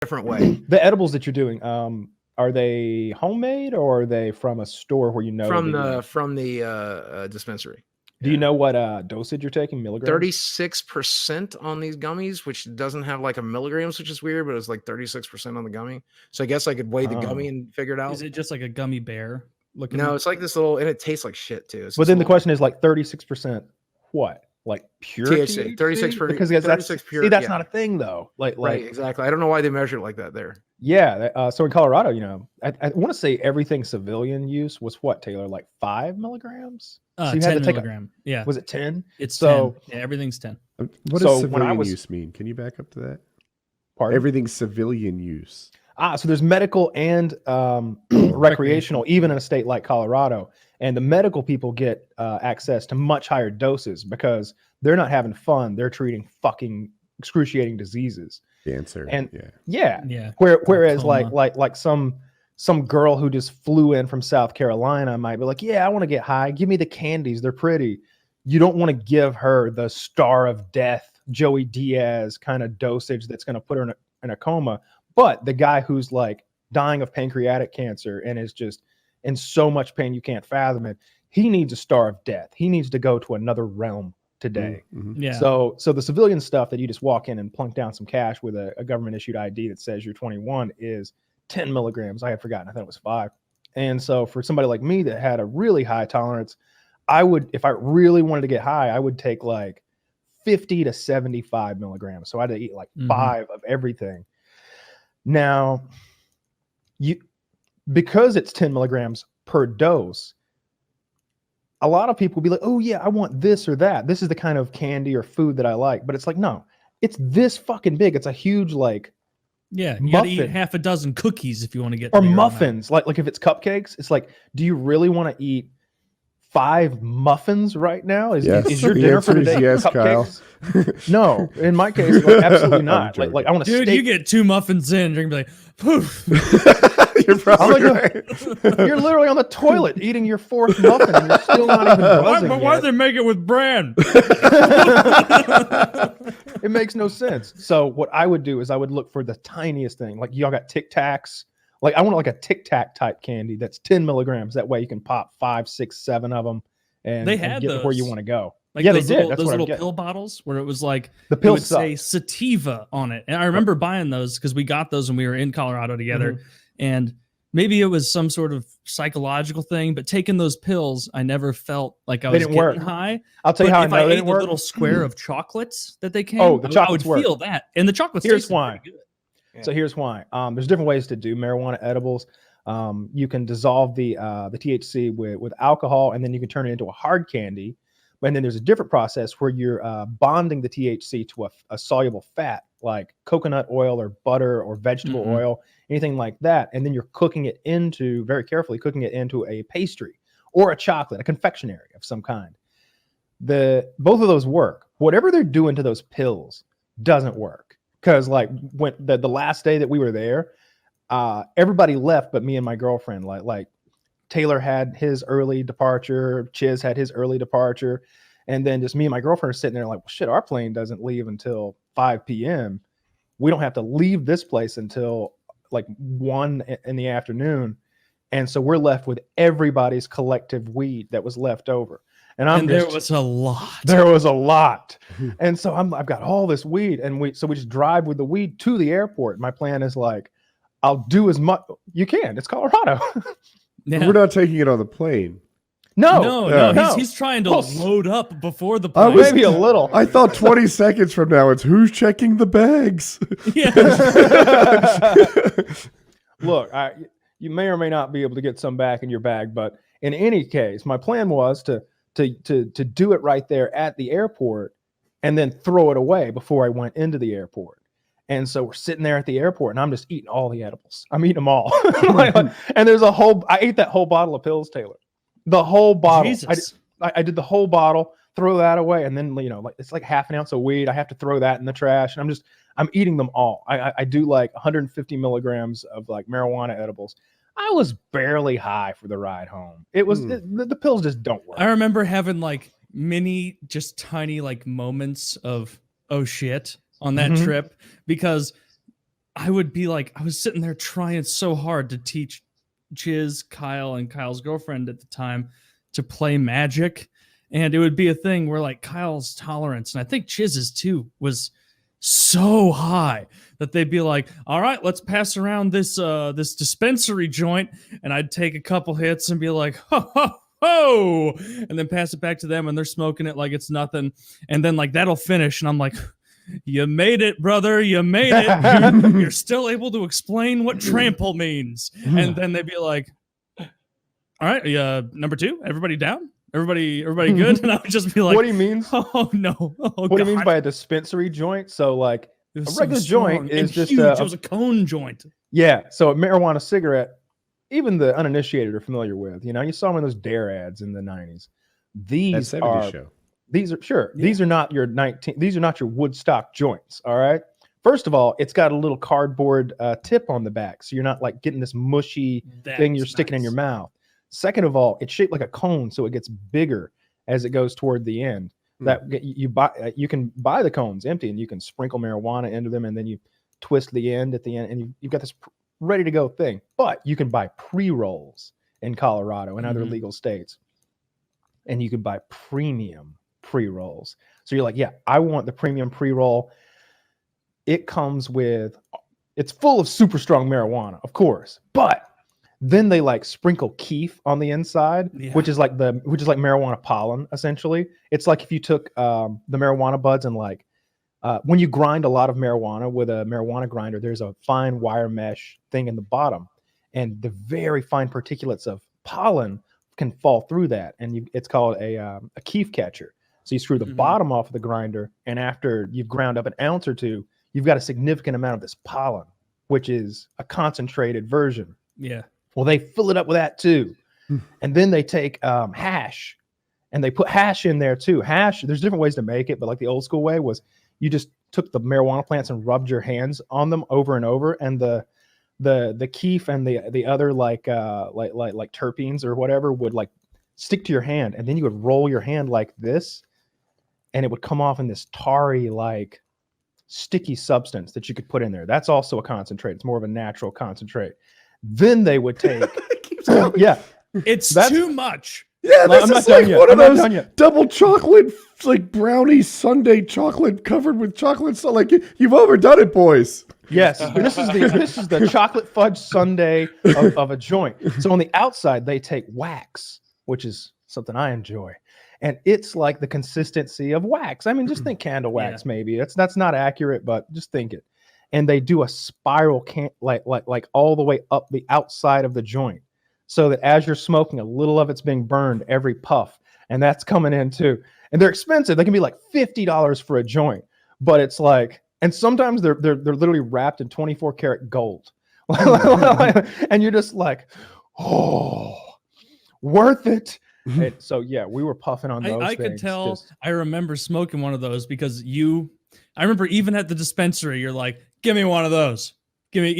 different way. The edibles that you're doing, are they homemade or are they from a store where you know? From the dispensary. Do you know what dosage you're taking? Milligrams? 36% on these gummies, which doesn't have like a milligrams, which is weird, but it's like 36% on the gummy. So I guess I could weigh the gummy and figure it out. Is it just like a gummy bear? No, it's like this little, and it tastes like shit too. But then the question is like 36% what? Like pure THC? 36 because that's pure. See, that's not a thing though. Like exactly. I don't know why they measure it like that there. Yeah. So in Colorado, you know, I want to say everything civilian use was what, Taylor, like 5 milligrams. So you 10 had to milligram. Yeah. Was it 10? It's so 10. Yeah, everything's 10. What does civilian use mean? Can you back up to that? Pardon? Everything's civilian use. So there's medical and recreational, even in a state like Colorado. And the medical people get access to much higher doses because they're not having fun. They're treating fucking excruciating diseases. Cancer. And yeah. Whereas like some girl who just flew in from South Carolina might be like, yeah, I want to get high. Give me the candies. They're pretty. You don't want to give her the star of death, Joey Diaz kind of dosage that's going to put her in a coma. But the guy who's like dying of pancreatic cancer and is just in so much pain you can't fathom it, he needs a star of death. He needs to go to another realm today. Mm-hmm. Yeah. So the civilian stuff that you just walk in and plunk down some cash with a government issued ID that says you're 21 is 10 milligrams. I had forgotten. I thought it was 5. And so for somebody like me that had a really high tolerance, I would, if I really wanted to get high, I would take like 50 to 75 milligrams. So I had to eat like 5 of everything. Now, because it's 10 milligrams per dose, a lot of people will be like, oh yeah, I want this or that. This is the kind of candy or food that I like. But it's like, no, it's this fucking big. It's a huge like, yeah, you gotta eat half a dozen cookies if you want to get or muffins. Like if it's cupcakes, it's like, do you really want to eat 5 muffins right now? Is your dinner for today cupcakes? Kyle. No, in my case, like, absolutely not. Like I want to. Dude, you get 2 muffins in, you're gonna be like, poof. You're probably right. You're literally on the toilet eating your 4th muffin, and you're still not even buzzing. Why do they make it with bran? It makes no sense. So what I would do is I would look for the tiniest thing. Like y'all got Tic Tacs. Like I want like a Tic Tac type candy that's 10 milligrams. That way you can pop 5, 6, 7 of them and get to where you want to go. Like yeah, those they did. Those little pill bottles where it was like the pill would say sativa on it. And I remember buying those because we got those when we were in Colorado together. And maybe it was some sort of psychological thing, but taking those pills, I never felt like I was getting high. I'll tell you how I know if I they ate didn't the work. little square of chocolates that they came, Oh, the chocolates I would feel that. And the chocolates tasted pretty good. Yeah. So here's why. There's different ways to do marijuana edibles. You can dissolve the THC with alcohol, and then you can turn it into a hard candy. And then there's a different process where you're bonding the THC to a soluble fat, like coconut oil or butter or vegetable oil, anything like that. And then you're cooking it into, very carefully, cooking it into a pastry or a chocolate, a confectionery of some kind. Both of those work. Whatever they're doing to those pills doesn't work. Because like when the last day that we were there, everybody left but me and my girlfriend. Like Taylor had his early departure, Chiz had his early departure, and then just me and my girlfriend are sitting there like, well, shit, our plane doesn't leave until 5 p.m. We don't have to leave this place until like 1 in the afternoon. And so we're left with everybody's collective weed that was left over. And there was a lot. There was a lot. And so I've got all this weed, and we just drive with the weed to the airport. My plan is like, I'll do as much you can. It's Colorado. Yeah. We're not taking it on the plane. No. He's trying to load up before the plane. Maybe a little. I thought 20 seconds from now, it's who's checking the bags. Yeah. Look, you may or may not be able to get some back in your bag, but in any case, my plan was to do it right there at the airport and then throw it away before I went into the airport. And so we're sitting there at the airport and I'm just eating all the edibles. I'm eating them all. And there's I ate that whole bottle of pills, Taylor. The whole bottle. I did the whole bottle, throw that away. And then, it's like half an ounce of weed. I have to throw that in the trash. And I'm eating them all. I do like 150 milligrams of like marijuana edibles. I was barely high for the ride home. It was, the pills just don't work. I remember having like many, just tiny like moments of, oh shit, on that trip, because I would be like, I was sitting there trying so hard to teach Chiz, Kyle, and Kyle's girlfriend at the time to play Magic. And it would be a thing where like Kyle's tolerance, and I think Chiz's too, was so high that they'd be like, all right, let's pass around this this dispensary joint. And I'd take a couple hits and be like, ho, ho, ho, and then pass it back to them, and they're smoking it like it's nothing. And then like that'll finish, and I'm like, you made it, brother. You made it. You're still able to explain what trample means. And then they'd be like, all right, number 2, everybody down? Everybody good? And I would just be like, what do you mean? Oh no. Oh, what do you mean by a dispensary joint? So like a regular joint is just huge. It was a cone joint. Yeah. So a marijuana cigarette, even the uninitiated are familiar with. You know, you saw them in those Dare ads in the 90s. These are show. These are sure. Yeah. These are not your These are not your Woodstock joints. All right. First of all, it's got a little cardboard tip on the back, so you're not like getting this mushy thing you're sticking in your mouth. Second of all, it's shaped like a cone, so it gets bigger as it goes toward the end. That you can buy the cones empty, and you can sprinkle marijuana into them, and then you twist the end at the end, and you've got this ready to go thing. But you can buy pre-rolls in Colorado and other legal states, and you can buy premium pre-rolls. So you're like, yeah, I want the premium pre-roll. It comes with, it's full of super strong marijuana, of course, but then they like sprinkle keef on the inside, which is like marijuana pollen. Essentially, it's like if you took the marijuana buds and like when you grind a lot of marijuana with a marijuana grinder, there's a fine wire mesh thing in the bottom, and the very fine particulates of pollen can fall through that, and it's called a keef catcher. So you screw the bottom off of the grinder, and after you've ground up an ounce or two, you've got a significant amount of this pollen, which is a concentrated version. Yeah. Well, they fill it up with that too. And then they take hash, and they put hash in there too. Hash, there's different ways to make it, but like the old school way was you just took the marijuana plants and rubbed your hands on them over and over, and the keef and the other like terpenes or whatever would like stick to your hand, and then you would roll your hand like this, and it would come off in this tarry like sticky substance that you could put in there. That's also a concentrate. It's more of a natural concentrate. Then they would take it's too much. Yeah, this is like one of those double chocolate, like brownie sundae chocolate covered with chocolate. So like you've overdone it, boys. Yes, this is the chocolate fudge sundae of a joint. So on the outside they take wax, which is something I enjoy, and it's like the consistency of wax. I mean, just think candle wax. Maybe that's not accurate, but just think it. And they do a spiral like all the way up the outside of the joint, so that as you're smoking, a little of it's being burned every puff, and that's coming in too. And they're expensive. They can be like $50 for a joint, but it's like, and sometimes they're literally wrapped in 24 karat gold, and you're just like, oh, worth it. And so yeah, we were puffing on those. I could tell. I remember smoking one of those because I remember even at the dispensary, you're like, give me one of those. Give me,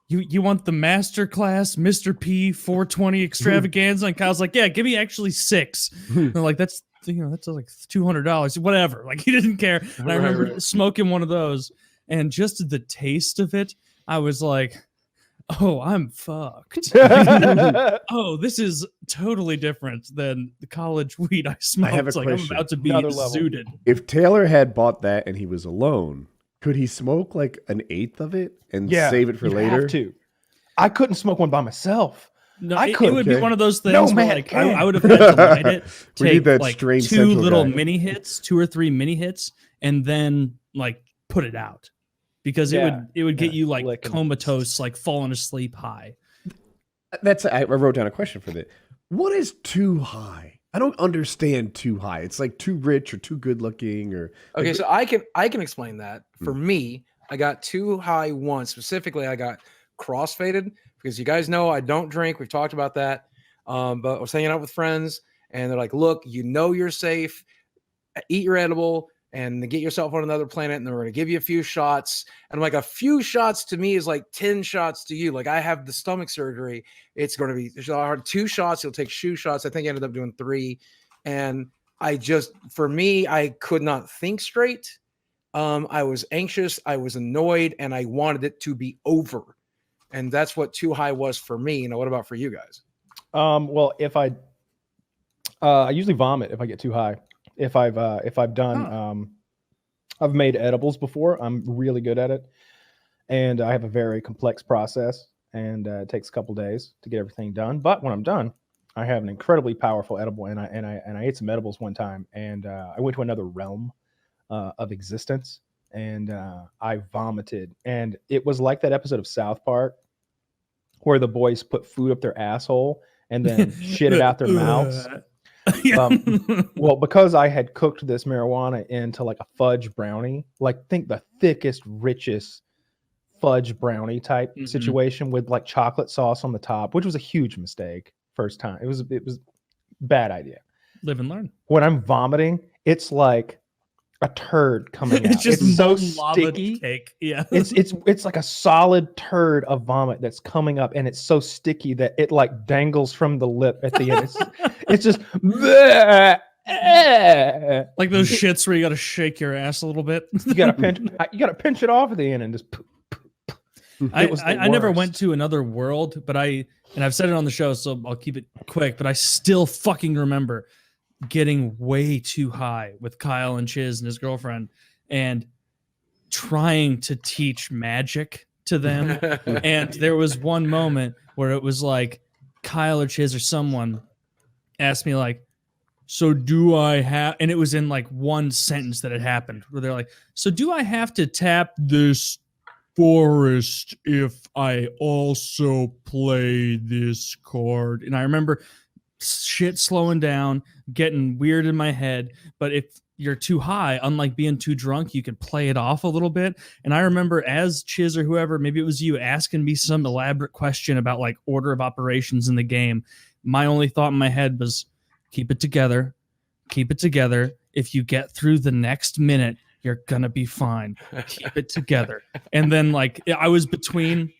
You want the master class Mr. P 420 extravaganza? And Kyle's like, yeah, give me actually 6. And they're like, that's like $200, whatever. Like he didn't care. And I remember smoking one of those, and just the taste of it, I was like, oh, I'm fucked. Oh, this is totally different than the college weed I smoked. I have a question. I'm about to be zooted. If Taylor had bought that and he was alone, could he smoke like an eighth of it and save it for later? Have to. I couldn't smoke one by myself. No, it would be one of those things where like I would have had to light it, take like 2 little mini hits, 2 or 3 mini hits, and then like put it out. Because it would get you like comatose, like falling asleep high. I wrote down a question for that. What is too high? I don't understand too high. It's like too rich or too good looking or okay. So I can explain that. For me, I got too high once. Specifically, I got crossfaded because you guys know I don't drink. We've talked about that. But I was hanging out with friends, and they're like, "Look, you're safe. Eat your edible and get yourself on another planet, and then we're going to give you a few shots." And I'm like, a few shots to me is like 10 shots to you. Like I have the stomach surgery. It's going to be 2 shots. You'll take shoe shots. I think I ended up doing 3. And for me, I could not think straight. I was anxious, I was annoyed, and I wanted it to be over. And that's what too high was for me. Now, what about for you guys? Well, if I usually vomit if I get too high. If I've done, I've made edibles before. I'm really good at it, and I have a very complex process, and it takes a couple days to get everything done. But when I'm done, I have an incredibly powerful edible, and I ate some edibles one time, and I went to another realm of existence, and I vomited, and it was like that episode of South Park where the boys put food up their asshole and then shit it out their mouths. Well, because I had cooked this marijuana into like a fudge brownie, like think the thickest, richest fudge brownie type situation with like chocolate sauce on the top, which was a huge mistake first time. It was bad idea. Live and learn. When I'm vomiting, it's like a turd coming out. It's just it's so lava sticky. cake. Yeah. It's like a solid turd of vomit that's coming up, and it's so sticky that it like dangles from the lip at the end. It's just like those shits where you got to shake your ass a little bit. you gotta pinch it off at the end and just I never went to another world, but I've said it on the show, so I'll keep it quick, but I still fucking remember getting way too high with Kyle and Chiz and his girlfriend and trying to teach magic to them. And there was one moment where it was like Kyle or Chiz or someone asked me like, so do I have, and it was in like one sentence that had happened where they're like, so do I have to tap this forest if I also play this chord? And I remember shit slowing down, getting weird in my head. But if you're too high, unlike being too drunk, you can play it off a little bit. And I remember as Chiz or whoever, maybe it was you, asking me some elaborate question about like order of operations in the game. My only thought in my head was, keep it together. Keep it together. If you get through the next minute, you're gonna be fine. Keep it together. And then like I was between,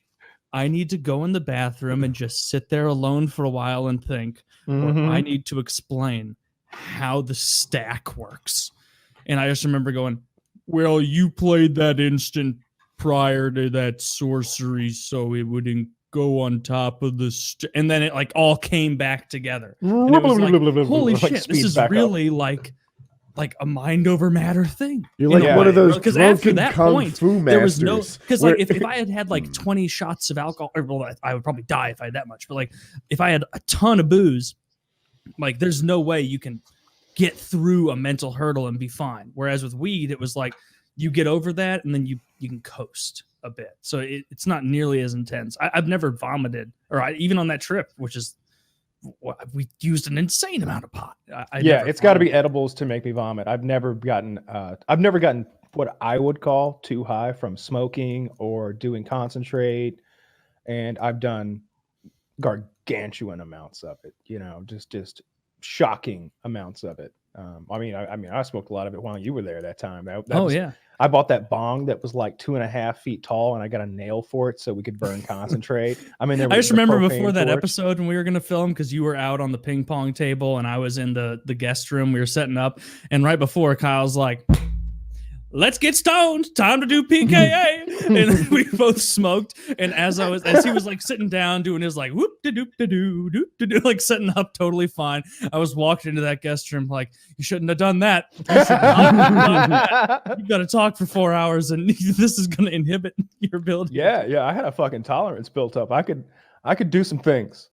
I need to go in the bathroom and just sit there alone for a while and think, or I need to explain how the stack works. And I just remember going, well, you played that instant prior to that sorcery, so it wouldn't go on top of the and then it like all came back together. And it was like, holy shit, this is really like a mind over matter thing. You're like one of those because after that kung point, fu there was masters. no, because like if I had like 20 shots of alcohol, well, I would probably die if I had that much. But like if I had a ton of booze, like there's no way you can get through a mental hurdle and be fine. Whereas with weed, it was like you get over that and then you can coast a bit. So it's not nearly as intense. I've never vomited, or even on that trip, which is, we used an insane amount of pot. It's got to be edibles to make me vomit. I've never gotten what I would call too high from smoking or doing concentrate, and I've done gargantuan amounts of it. You know, just shocking amounts of it. I smoked a lot of it while you were there that time. I bought that bong that was like 2.5 feet tall, and I got a nail for it so we could burn concentrate. I just remember before that episode when we were going to film, because you were out on the ping pong table and I was in the guest room. We were setting up, and right before, Kyle's like, let's get stoned. Time to do PKA. And then we both smoked. And as he was like sitting down doing his like whoop de doop de doo doop de doo, like setting up totally fine, I was walking into that guest room like, you shouldn't have done that. You should not have done that. You got to talk for 4 hours, and this is going to inhibit your ability. Yeah. I had a fucking tolerance built up. I could do some things.